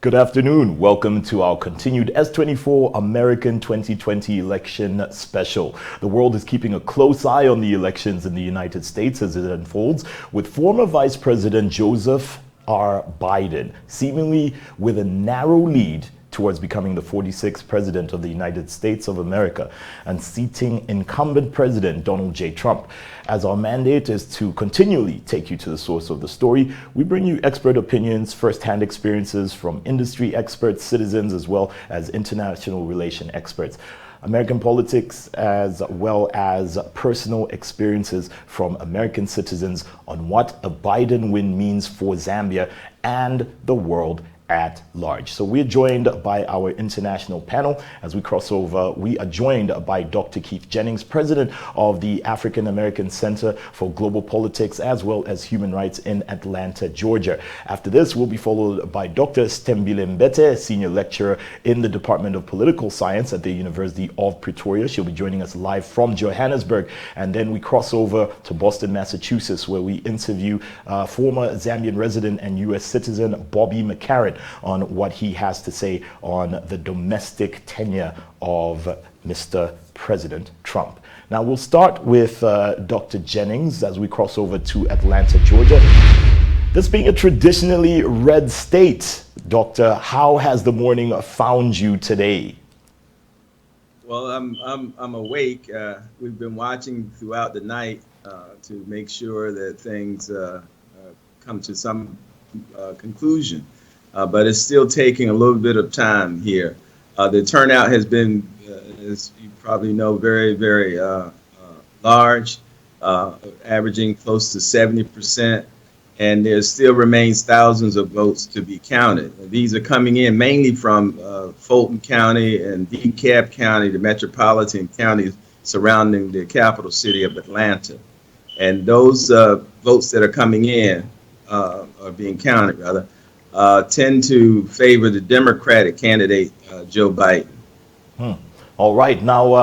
Good afternoon. Welcome to our continued S24 American 2020 election special. The world is keeping a close eye on the elections in the United States as it unfolds, with former Vice President Joseph R. Biden seemingly with a narrow lead towards becoming the 46th president of the United States of America and seating incumbent President Donald J. Trump. As our mandate is to continually take you to the source of the story, we bring you expert opinions, first-hand experiences from industry experts, citizens, as well as international relation experts. American politics as well as personal experiences from American citizens on what a Biden win means for Zambia and the world at large. So we're joined by our international panel. As we cross over, we are joined by Dr. Keith Jennings, president of the African American Center for Global Politics as well as Human Rights in Atlanta, Georgia. After this, we'll be followed by Dr. Stembile Mbete, senior lecturer in the Department of Political Science at the University of Pretoria. She'll be joining us live from Johannesburg. And then we cross over to Boston, Massachusetts, where we interview former Zambian resident and U.S. citizen Bobby McCarran on what he has to say on the domestic tenure of Mr. President Trump. Now, we'll start with Dr. Jennings as we cross over to Atlanta, Georgia. This being a traditionally red state, Doctor, how has the morning found you today? Well, I'm awake. We've been watching throughout the night to make sure that things come to some conclusion. But it's still taking a little bit of time here. The turnout has been, as you probably know, very, very large, averaging close to 70%. And there still remains thousands of votes to be counted. These are coming in mainly from Fulton County and DeKalb County, the metropolitan counties surrounding the capital city of Atlanta. And those votes that are coming in, are being counted rather, tend to favor the Democratic candidate, Joe Biden. All right. Now,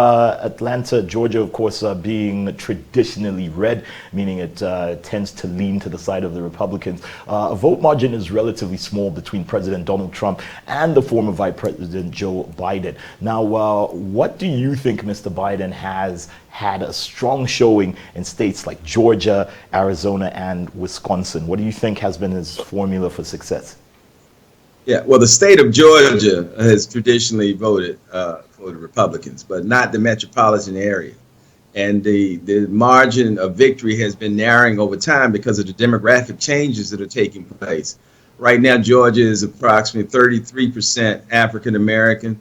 Atlanta, Georgia, of course, being traditionally red, meaning it tends to lean to the side of the Republicans. A vote margin is relatively small between President Donald Trump and the former Vice President Joe Biden. Now, what do you think Mr. Biden has had a strong showing in states like Georgia, Arizona, and Wisconsin? What do you think has been his formula for success? Yeah, well, the state of Georgia has traditionally voted for the Republicans, but not the metropolitan area. And the margin of victory has been narrowing over time because of the demographic changes that are taking place. Right now, Georgia is approximately 33% African American,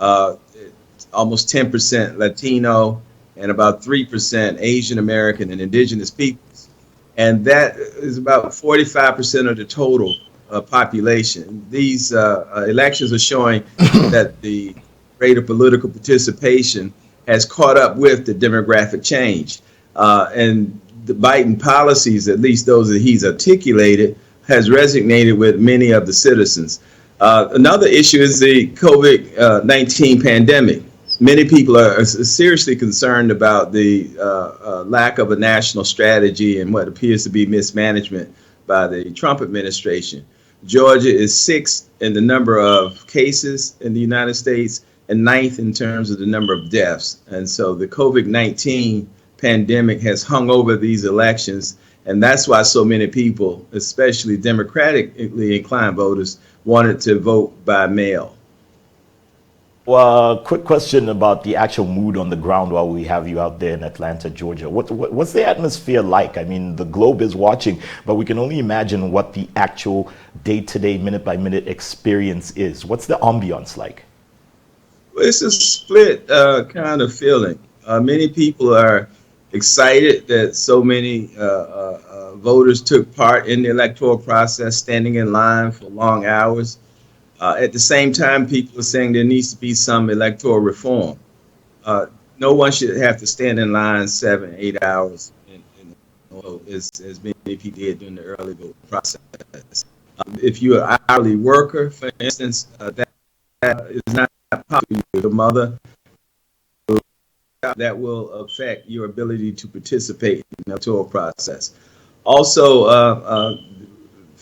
almost 10% Latino, and about 3% Asian American and indigenous peoples. And that is about 45% of the total population. These elections are showing that the rate of political participation has caught up with the demographic change. And the Biden policies, at least those that he's articulated, has resonated with many of the citizens. Another issue is the COVID-19 pandemic. Many people are seriously concerned about the lack of a national strategy and what appears to be mismanagement by the Trump administration. Georgia is sixth in the number of cases in the United States and ninth in terms of the number of deaths. And so the COVID-19 pandemic has hung over these elections. And that's why so many people, especially democratically inclined voters, wanted to vote by mail. Well, quick question about the actual mood on the ground while we have you out there in Atlanta, Georgia. What's the atmosphere like? I mean, the globe is watching, but we can only imagine what the actual day-to-day, minute-by-minute experience is. What's the ambiance like? Well, it's a split kind of feeling. Many people are excited that so many voters took part in the electoral process, standing in line for long hours. At the same time, people are saying there needs to be some electoral reform. No one should have to stand in line 7, 8 hours as many people did during the early voting process. If you're an hourly worker, for instance, that is not popular with your mother. That will affect your ability to participate in the electoral process. Also,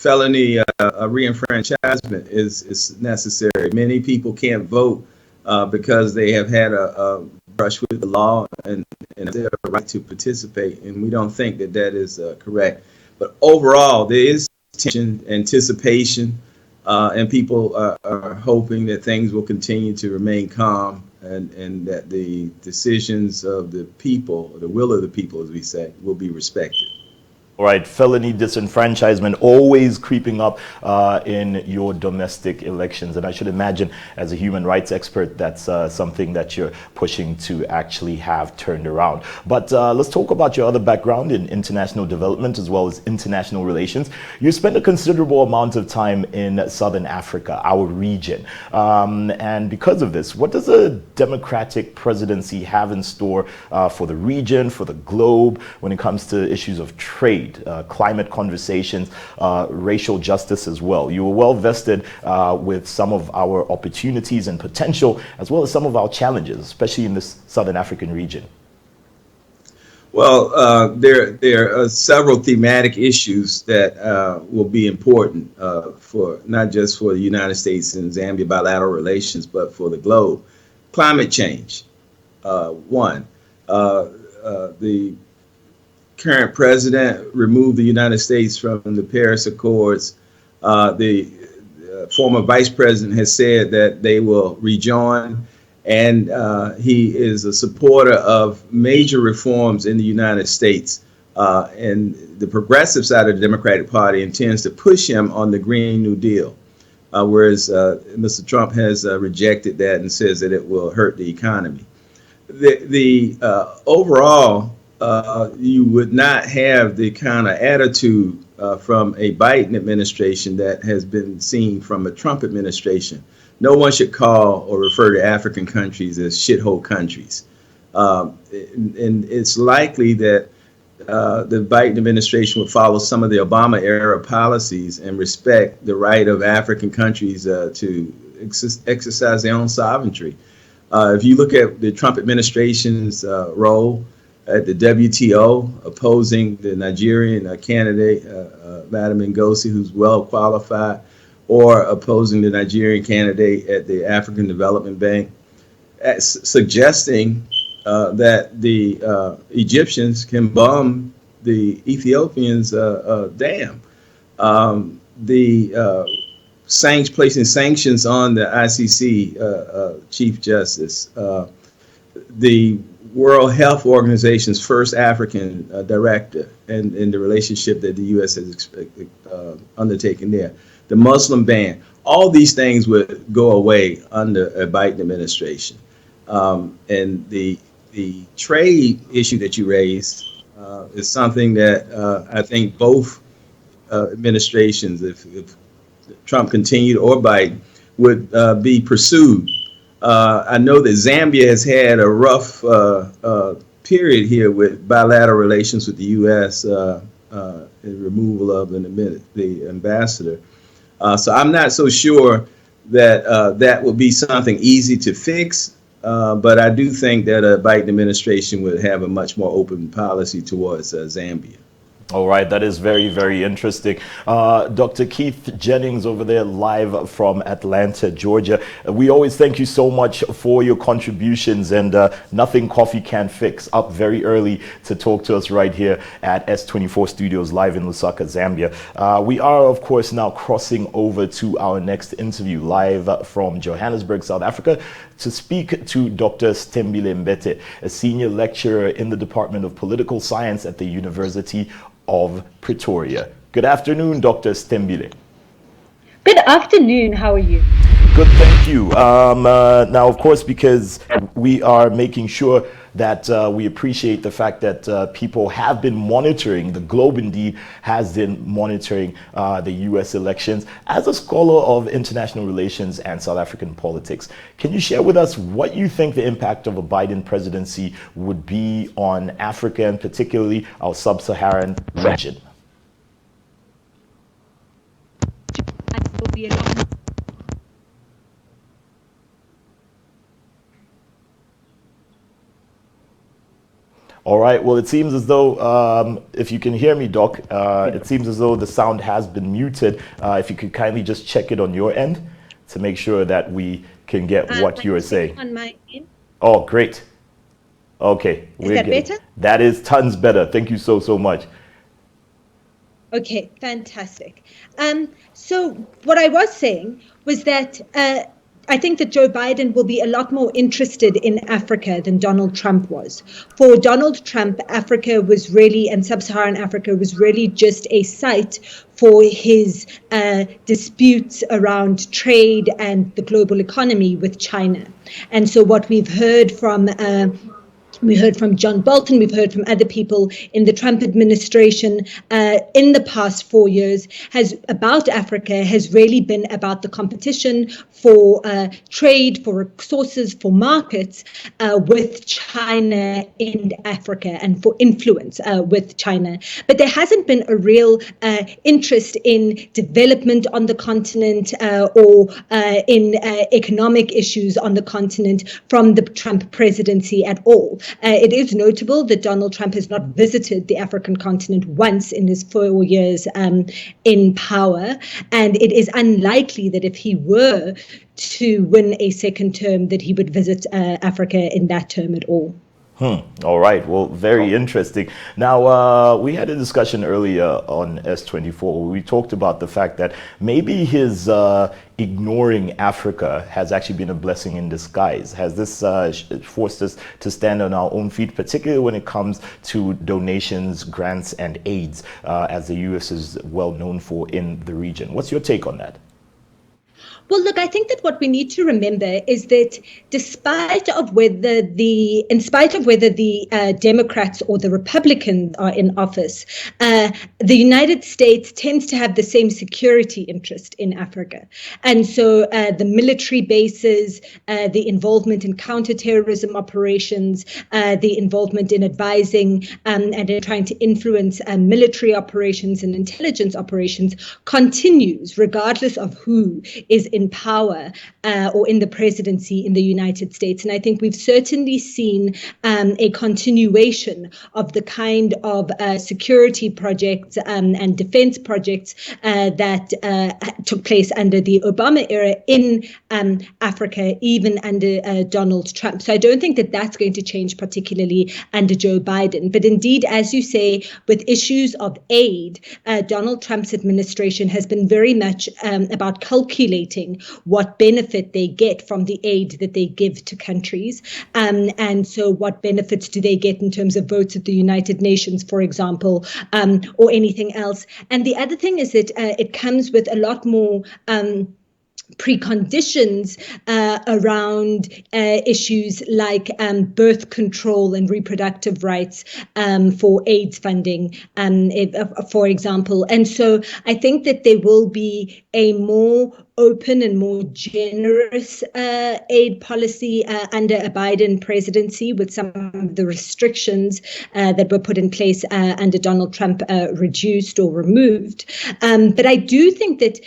felony reenfranchisement is necessary. Many people can't vote because they have had a brush with the law and their right to participate, and we don't think that that is correct. But overall, there is tension, anticipation, and people are hoping that things will continue to remain calm and that the decisions of the people, or the will of the people, as we say, will be respected. All right, felony disenfranchisement always creeping up in your domestic elections. And I should imagine, as a human rights expert, that's something that you're pushing to actually have turned around. But let's talk about your other background in international development as well as international relations. You spent a considerable amount of time in Southern Africa, our region. And because of this, what does a democratic presidency have in store for the region, for the globe, when it comes to issues of trade? Climate conversations, racial justice as well. You were well vested with some of our opportunities and potential, as well as some of our challenges, especially in this Southern African region. Well, there are several thematic issues that will be important for not just for the United States and Zambia bilateral relations, but for the globe. Climate change, one. The current president removed the United States from the Paris Accords. The former vice president has said that they will rejoin, and he is a supporter of major reforms in the United States. And the progressive side of the Democratic Party intends to push him on the Green New Deal, whereas Mr. Trump has rejected that and says that it will hurt the economy. The overall, you would not have the kind of attitude from a Biden administration that has been seen from a Trump administration. No one should call or refer to African countries as shithole countries. And it's likely that the Biden administration would follow some of the Obama era policies and respect the right of African countries to exercise their own sovereignty. If you look at the Trump administration's role at the WTO, opposing the Nigerian candidate, Madam Ngozi, who's well qualified, or opposing the Nigerian candidate at the African Development Bank, suggesting that the Egyptians can bomb the Ethiopians' dam. Placing sanctions on the ICC Chief Justice, the World Health Organization's first African director, and the relationship that the U.S. has undertaken there. The Muslim ban, all these things would go away under a Biden administration. And the trade issue that you raised is something that I think both administrations, if Trump continued or Biden, would be pursued. I know that Zambia has had a rough period here with bilateral relations with the U.S. And removal of the ambassador. So I'm not so sure that that will be something easy to fix. But I do think that a Biden administration would have a much more open policy towards Zambia. All right, that is very, very interesting. Dr. Keith Jennings over there live from Atlanta, Georgia. We always thank you so much for your contributions, and Nothing Coffee Can Fix up very early to talk to us right here at S24 Studios live in Lusaka, Zambia. We are, of course, now crossing over to our next interview live from Johannesburg, South Africa, to speak to Dr. Stembile Mbete, a senior lecturer in the Department of Political Science at the University of Pretoria. Good afternoon, Dr. Stembile. Good afternoon. How are you? Good, thank you. Now, of course, because we are making sure that we appreciate the fact that people have been monitoring, the globe indeed has been monitoring the US elections. As a scholar of international relations and South African politics, can you share with us what you think the impact of a Biden presidency would be on Africa and particularly our sub-Saharan region? All right. Well, it seems as though, if you can hear me, Doc, it seems as though the sound has been muted. If you could kindly just check it on your end to make sure that we can get what you are saying. On my end. Oh, great. Okay. Is that better? That is tons better. Thank you so much. Okay, fantastic. So what I was saying was that I think that Joe Biden will be a lot more interested in Africa than Donald Trump was. For Donald Trump, Africa was really, and Sub-Saharan Africa was really just a site for his disputes around trade and the global economy with China. And so what we've heard from John Bolton, we've heard from other people in the Trump administration in the past 4 years about Africa has really been about the competition for trade, for resources, for markets with China in Africa and for influence with China. But there hasn't been a real interest in development on the continent or in economic issues on the continent from the Trump presidency at all. It is notable that Donald Trump has not visited the African continent once in his 4 years in power, and it is unlikely that if he were to win a second term that he would visit Africa in that term at all. All right. Well, very interesting. Now, we had a discussion earlier on S24. We talked about the fact that maybe his ignoring Africa has actually been a blessing in disguise. Has this forced us to stand on our own feet, particularly when it comes to donations, grants, and aids, as the U.S. is well known for in the region? What's your take on that? Well, look, I think that what we need to remember is that in spite of whether the Democrats or the Republicans are in office, the United States tends to have the same security interest in Africa. And so the military bases, the involvement in counterterrorism operations, the involvement in advising and in trying to influence military operations and intelligence operations continues regardless of who is in power or in the presidency in the United States. And I think we've certainly seen a continuation of the kind of security projects and defense projects that took place under the Obama era in Africa, even under Donald Trump. So I don't think that that's going to change particularly under Joe Biden. But indeed, as you say, with issues of aid, Donald Trump's administration has been very much about calculating what benefit they get from the aid that they give to countries. And so what benefits do they get in terms of votes at the United Nations, for example, or anything else. And the other thing is that it comes with a lot more preconditions around issues like birth control and reproductive rights for AIDS funding, for example. And so I think that there will be a more open and more generous aid policy under a Biden presidency, with some of the restrictions that were put in place under Donald Trump reduced or removed. But I do think that,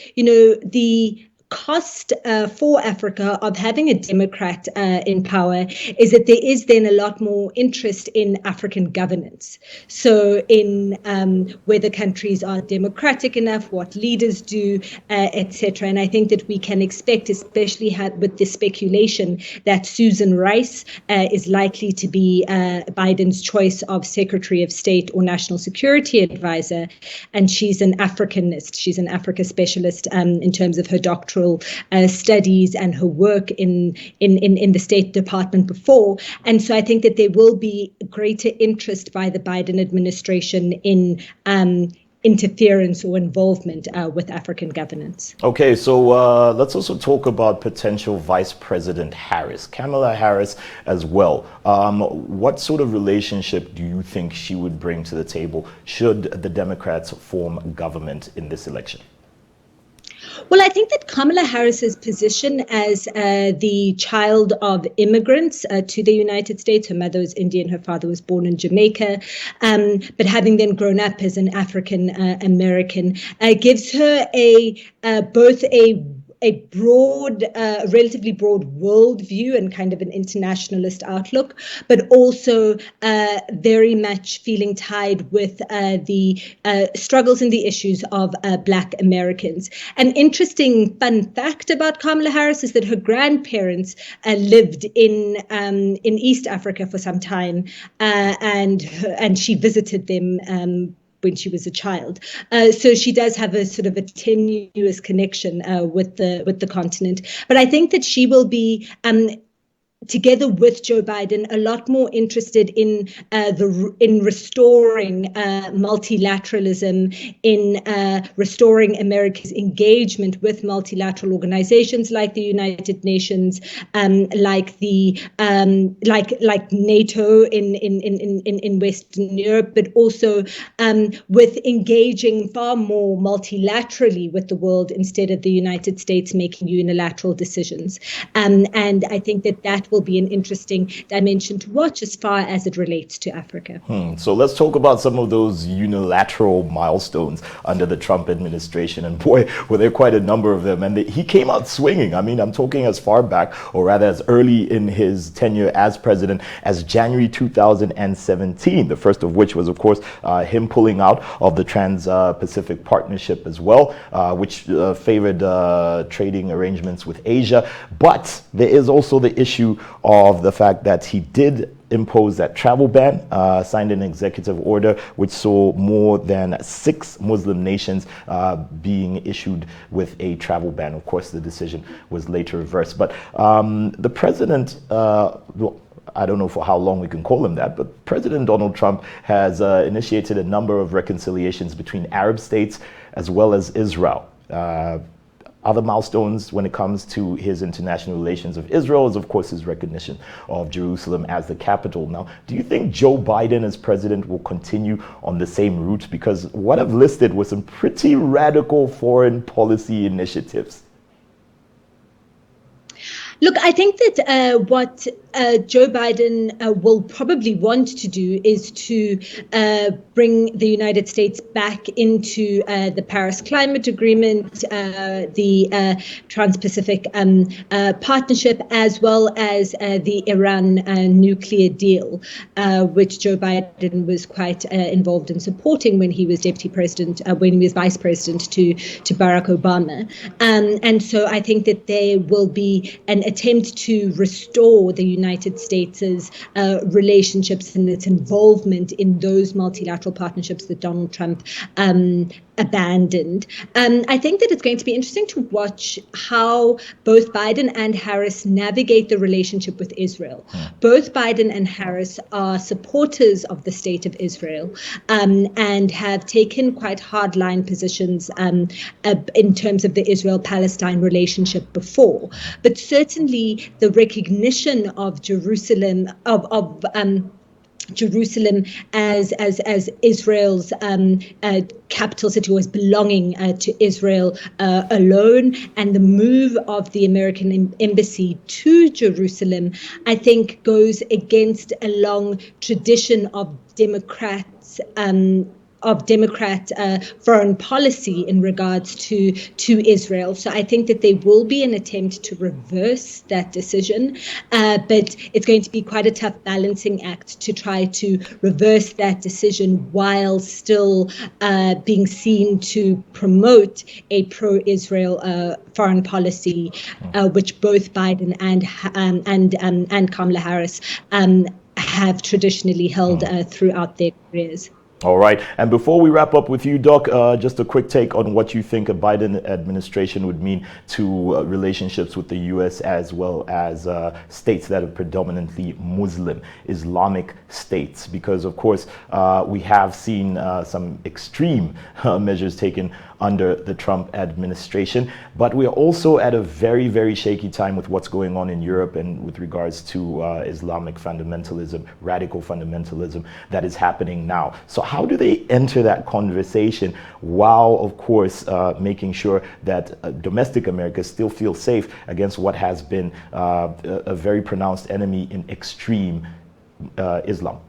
the cost for Africa of having a Democrat in power is that there is then a lot more interest in African governance. So in whether countries are democratic enough, what leaders do, etc. And I think that we can expect, especially with the speculation that Susan Rice is likely to be Biden's choice of Secretary of State or National Security Advisor. And she's an Africanist. She's an Africa specialist in terms of her doctoral studies and her work in the State Department before. And so I think that there will be greater interest by the Biden administration in interference or involvement with African governance. Okay, so let's also talk about potential Vice President Harris, Kamala Harris as well. What sort of relationship do you think she would bring to the table should the Democrats form government in this election? Well, I think that Kamala Harris's position as the child of immigrants to the United States, her mother was Indian, her father was born in Jamaica, but having then grown up as an African American, gives her both a relatively broad worldview and kind of an internationalist outlook, but also very much feeling tied with the struggles and the issues of Black Americans. An interesting fun fact about Kamala Harris is that her grandparents lived in East Africa for some time, and she visited them when she was a child. So she does have a sort of a tenuous connection with the continent. But I think that she will be together with Joe Biden, a lot more interested in restoring multilateralism, in restoring America's engagement with multilateral organizations like the United Nations, like NATO in Western Europe, but also with engaging far more multilaterally with the world instead of the United States making unilateral decisions. And I think that will be an interesting dimension to watch as far as it relates to Africa. So let's talk about some of those unilateral milestones under the Trump administration. And boy, were there quite a number of them. And he came out swinging. I mean, I'm talking as far back, or rather as early in his tenure as president, as January 2017, the first of which was, of course, him pulling out of the Trans-Pacific Partnership as well, which favored trading arrangements with Asia. But there is also the issue of the fact that he did impose that travel ban, signed an executive order which saw more than 6 Muslim nations being issued with a travel ban. Of course, the decision was later reversed. But the president, well, I don't know for how long we can call him that, but President Donald Trump has initiated a number of reconciliations between Arab states as well as Israel. Other milestones when it comes to his international relations of Israel is, of course, his recognition of Jerusalem as the capital. Now, do you think Joe Biden as president will continue on the same route? Because what I've listed was some pretty radical foreign policy initiatives. Look, I think that what Joe Biden will probably want to do is to bring the United States back into the Paris Climate Agreement, the Trans-Pacific Partnership, as well as the Iran nuclear deal, which Joe Biden was quite involved in supporting when he was deputy president, when he was vice president to Barack Obama. And so I think that there will be an attempt to restore the United States' relationships and its involvement in those multilateral partnerships that Donald Trump abandoned. I think that it's going to be interesting to watch how both Biden and Harris navigate the relationship with Israel. Both Biden and Harris are supporters of the state of Israel and have taken quite hardline positions in terms of the Israel-Palestine relationship before. But certainly the recognition of Jerusalem, Jerusalem as Israel's capital city, was belonging to Israel alone, and the move of the American embassy to Jerusalem, I think, goes against a long tradition of Democrat foreign policy in regards to Israel. So I think that there will be an attempt to reverse that decision, but it's going to be quite a tough balancing act to try to reverse that decision while still being seen to promote a pro-Israel foreign policy, which both Biden and Kamala Harris have traditionally held throughout their careers. All right. And before we wrap up with you, Doc, just a quick take on what you think a Biden administration would mean to relationships with the U.S. as well as states that are predominantly Muslim, Islamic states. Because, of course, we have seen some extreme measures taken under the Trump administration. But we are also at a very, very shaky time with what's going on in Europe and with regards to Islamic fundamentalism, radical fundamentalism that is happening now. So how do they enter that conversation while, of course, making sure that domestic America still feels safe against what has been a very pronounced enemy in extreme Islam?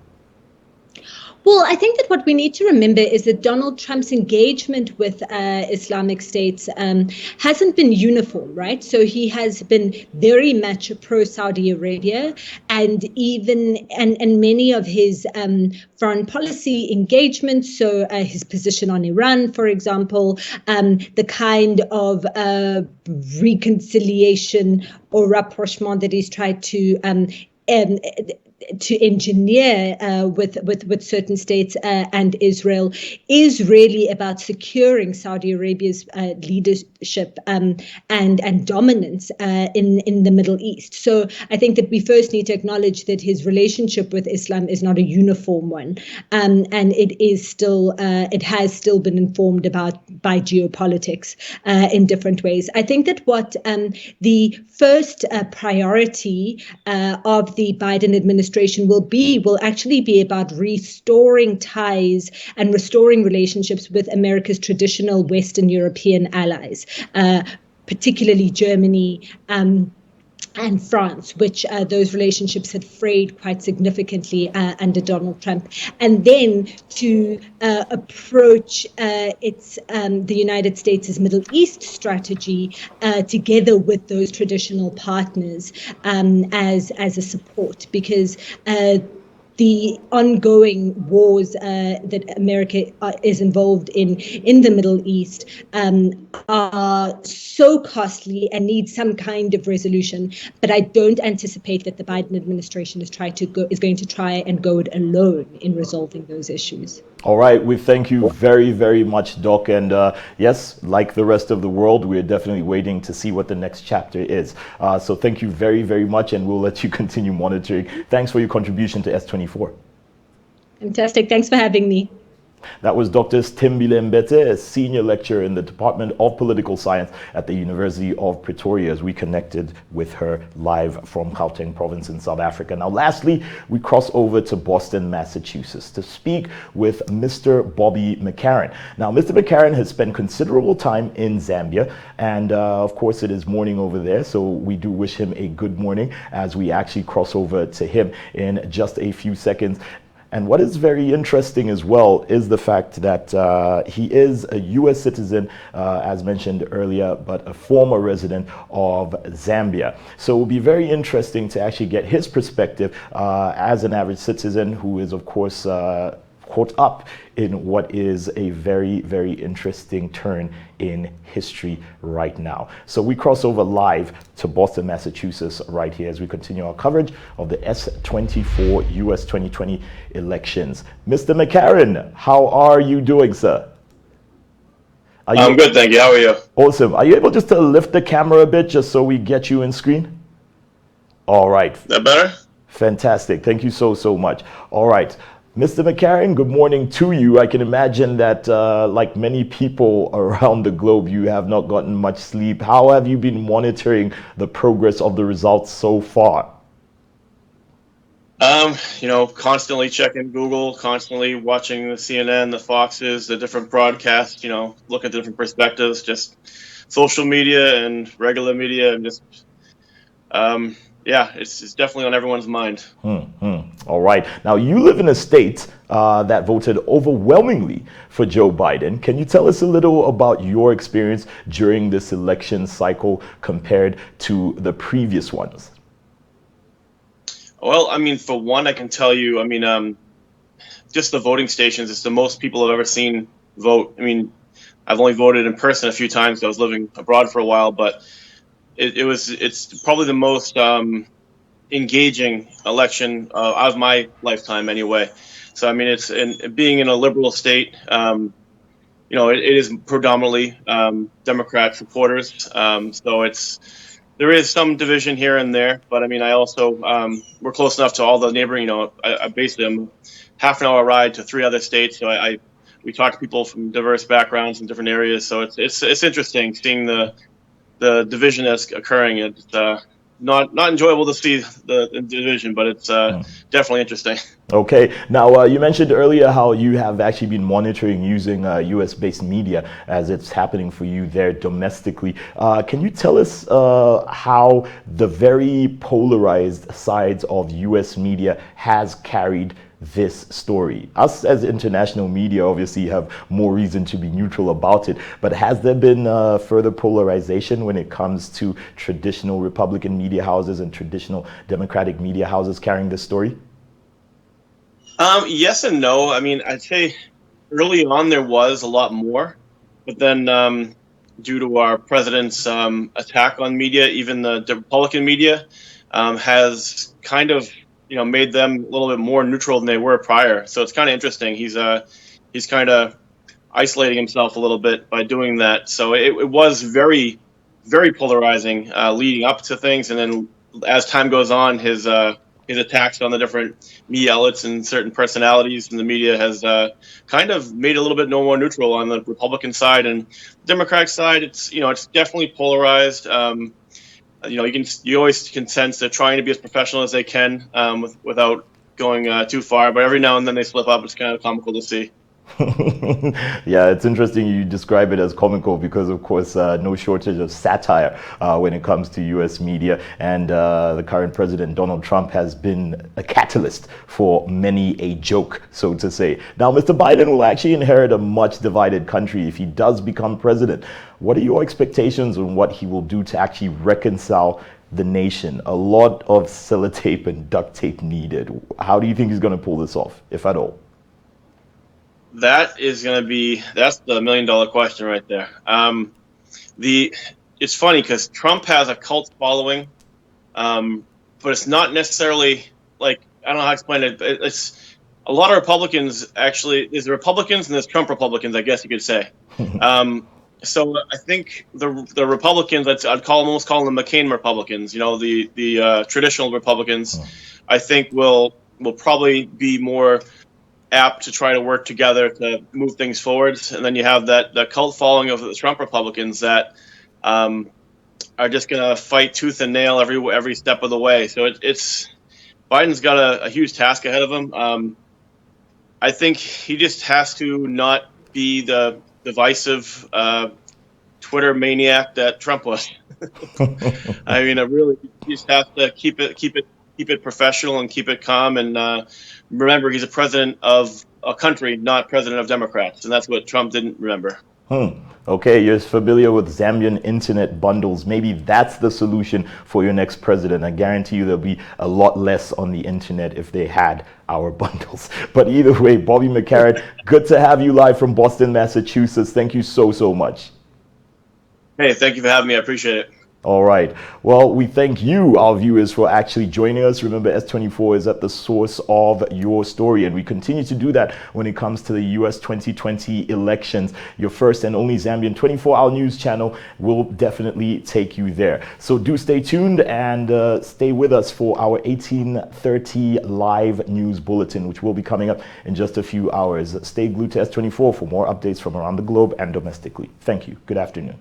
Well, I think that what we need to remember is that Donald Trump's engagement with Islamic states hasn't been uniform, right? So he has been very much pro-Saudi Arabia, and many of his foreign policy engagements, so his position on Iran, for example, the kind of reconciliation or rapprochement that he's tried to engineer with certain states and Israel is really about securing Saudi Arabia's leadership and dominance in the Middle East. So I think that we first need to acknowledge that his relationship with Islam is not a uniform one, and it has still been informed by geopolitics in different ways. I think that what the first priority of the Biden administration will actually be about restoring ties and restoring relationships with America's traditional Western European allies, particularly Germany and France, which those relationships had frayed quite significantly under Donald Trump, and then to approach the United States' Middle East strategy together with those traditional partners as a support, because the ongoing wars that America is involved in the Middle East are so costly and need some kind of resolution. But I don't anticipate that the Biden administration is going to try and go it alone in resolving those issues. All right, we thank you very, very much, Doc. And yes, like the rest of the world, we're definitely waiting to see what the next chapter is. So thank you very, very much, and we'll let you continue monitoring. Thanks for your contribution to S24. Fantastic. Thanks for having me. That was Dr. Stimbile Mbete, a senior lecturer in the Department of Political Science at the University of Pretoria, as we connected with her live from Gauteng province in South Africa. Now, lastly, we cross over to Boston, Massachusetts to speak with Mr. Bobby McCarran. Now, Mr. McCarran has spent considerable time in Zambia, and of course, it is morning over there, so we do wish him a good morning as we actually cross over to him in just a few seconds. And what is very interesting as well is the fact that he is a U.S. citizen, as mentioned earlier, but a former resident of Zambia. So it will be very interesting to actually get his perspective as an average citizen who is, of course, caught up in what is a very, very interesting turn in history right now. So we cross over live to Boston, Massachusetts right here as we continue our coverage of the S24 US 2020 elections. Mr. McCarran, how are you doing, sir? I'm good, thank you. How are you? Awesome. Are you able just to lift the camera a bit just so we get you in screen? All right. That better? Fantastic. Thank you so much. All right. Mr. McCarran, good morning to you. I can imagine that like many people around the globe, you have not gotten much sleep. How have you been monitoring the progress of the results so far? Constantly checking Google, constantly watching the CNN, the Foxes, the different broadcasts, looking at different perspectives, just social media and regular media, and just, it's definitely on everyone's mind. All right. Now, you live in a state that voted overwhelmingly for Joe Biden. Can you tell us a little about your experience during this election cycle compared to the previous ones? Well, for one, I can tell you, just the voting stations, it's the most people I've ever seen vote. I've only voted in person a few times. I was living abroad for a while, but it's probably the most engaging election of my lifetime anyway. So, it's being in a liberal state, it is predominantly Democrat supporters. So there is some division here and there, but I also, we're close enough to all the neighboring, I basically am half an hour ride to 3 other states. So we talk to people from diverse backgrounds in different areas. So it's interesting seeing the division that's occurring. It's not enjoyable to see the division, but it's definitely interesting. Okay. Now, you mentioned earlier how you have actually been monitoring using US-based media as it's happening for you there domestically. Can you tell us how the very polarized sides of US media has carried this story? Us as international media obviously have more reason to be neutral about it, but has there been further polarization when it comes to traditional Republican media houses and traditional Democratic media houses carrying this story? Yes and no. I mean, I'd say early on there was a lot more, but then due to our president's attack on media, even the Republican media has kind of made them a little bit more neutral than they were prior. So it's kind of interesting. He's kind of isolating himself a little bit by doing that. So it was very, very polarizing leading up to things, and then as time goes on, his attacks on the different media outlets and certain personalities in the media has kind of made it a little bit more neutral on the Republican side. And Democratic side, it's definitely polarized. You always can sense they're trying to be as professional as they can without going too far. But every now and then they slip up. It's kind of comical to see. Yeah, it's interesting you describe it as comical because, of course, no shortage of satire when it comes to U.S. media. And the current president, Donald Trump, has been a catalyst for many a joke, so to say. Now, Mr. Biden will actually inherit a much divided country if he does become president. What are your expectations on what he will do to actually reconcile the nation? A lot of sellotape and duct tape needed. How do you think he's going to pull this off, if at all? That's the $1 million question right there. It's funny because Trump has a cult following, but it's not necessarily I don't know how to explain it. It's a lot of Republicans actually. There's Republicans and there's Trump Republicans, I guess you could say. So I think the Republicans, I'd almost call them McCain Republicans. The traditional Republicans, I think will probably be more apt to try to work together to move things forward. And then you have the cult following of the Trump Republicans that are just going to fight tooth and nail every step of the way. So it's Biden's got a huge task ahead of him. I think he just has to not be the divisive Twitter maniac that Trump was. I mean, really, you just have to keep it professional and keep it calm. And remember, he's a president of a country, not president of Democrats, and that's what Trump didn't remember. Okay, you're familiar with Zambian internet bundles. Maybe that's the solution for your next president. I guarantee you there'll be a lot less on the internet if they had our bundles. But either way, Bobby McCarran, good to have you live from Boston, Massachusetts. Thank you so much. Hey, thank you for having me. I appreciate it. All right. Well, we thank you, our viewers, for actually joining us. Remember, S24 is at the source of your story, and we continue to do that when it comes to the US 2020 elections. Your first and only Zambian 24-hour news channel will definitely take you there. So do stay tuned and stay with us for our 18:30 live news bulletin, which will be coming up in just a few hours. Stay glued to S24 for more updates from around the globe and domestically. Thank you. Good afternoon.